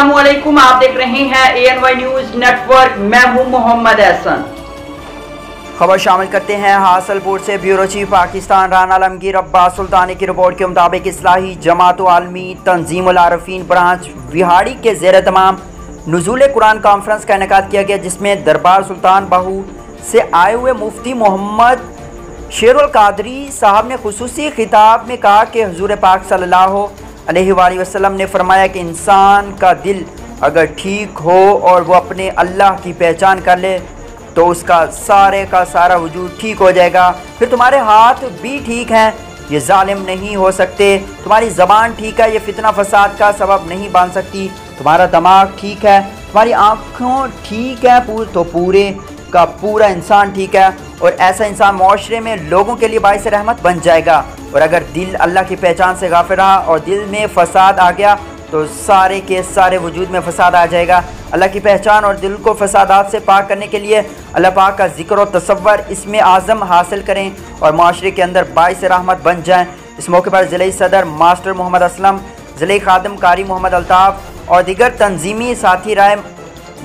अस्सलामुअलैकुम, आप देख रहे हैं ANY न्यूज नेटवर्क। मैं हूं मोहम्मद एहसन। खबर शामिल करते हैं हासलपुर से। ब्यूरो चीफ पाकिस्तान राना आलमगीर अब्बास सुल्तानी की रिपोर्ट के मुताबिक इस्लाही जमात आलमी तंजीमुल आरफीन ब्रांच विहाड़ी के ज़ेर तमाम नुज़ूल कुरान कॉन्फ्रेंस का इनेकाद किया गया, जिसमें दरबार सुल्तान बाहू से आए हुए मुफ्ती मोहम्मद शेरुल कादरी साहब ने खुसूसी खिताब में कहा कि हुजूर पाक सल्लल्लाहु अलैहि वसल्लम ने फरमाया कि इंसान का दिल अगर ठीक हो और वो अपने अल्लाह की पहचान कर ले तो उसका सारे का सारा वजूद ठीक हो जाएगा। फिर तुम्हारे हाथ भी ठीक हैं, ये जालिम नहीं हो सकते। तुम्हारी ज़बान ठीक है, ये फितना फसाद का सबब नहीं बन सकती। तुम्हारा दिमाग ठीक है, तुम्हारी आँखों ठीक है, तो पूरे का पूरा इंसान ठीक है। और ऐसा इंसान माशरे में लोगों के लिए बाइस रहमत बन जाएगा। और अगर दिल अल्लाह की पहचान से गाफिल रहा और दिल में फसाद आ गया तो सारे के सारे वजूद में फसाद आ जाएगा। अल्लाह की पहचान और दिल को फसादात से पाक करने के लिए अल्लाह पाक का जिक्र और तसव्वुर इसमें आज़म हासिल करें और माशरे के अंदर बाइस रहमत बन जाएँ। इस मौके पर ज़िले सदर मास्टर मोहम्मद असलम, ज़िले खादम कारी मोहम्मद अल्ताफ़ और दीगर तंजीमी साथी राय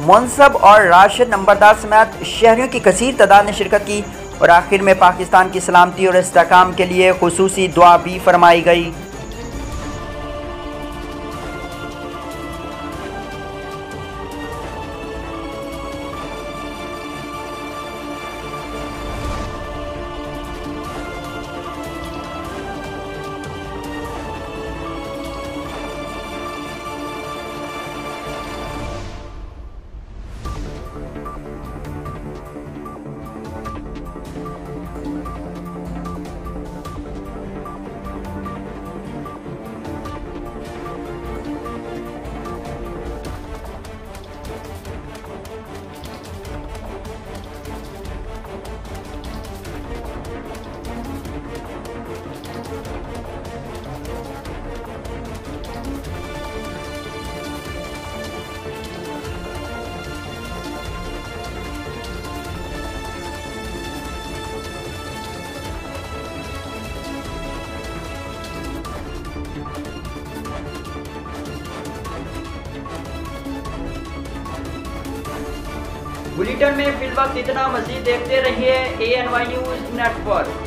मुनसब और राशिद नंबरदार समेत शहरियों की कसीर तादाद ने शिरकत की। और आखिर में पाकिस्तान की सलामती और इस्तेहकाम के लिए खुसूसी दुआ भी फरमाई गई। बुलेटिन में फिल वक्त इतना। मज़ीद देखते रहिए ANY न्यूज नेटवर्क।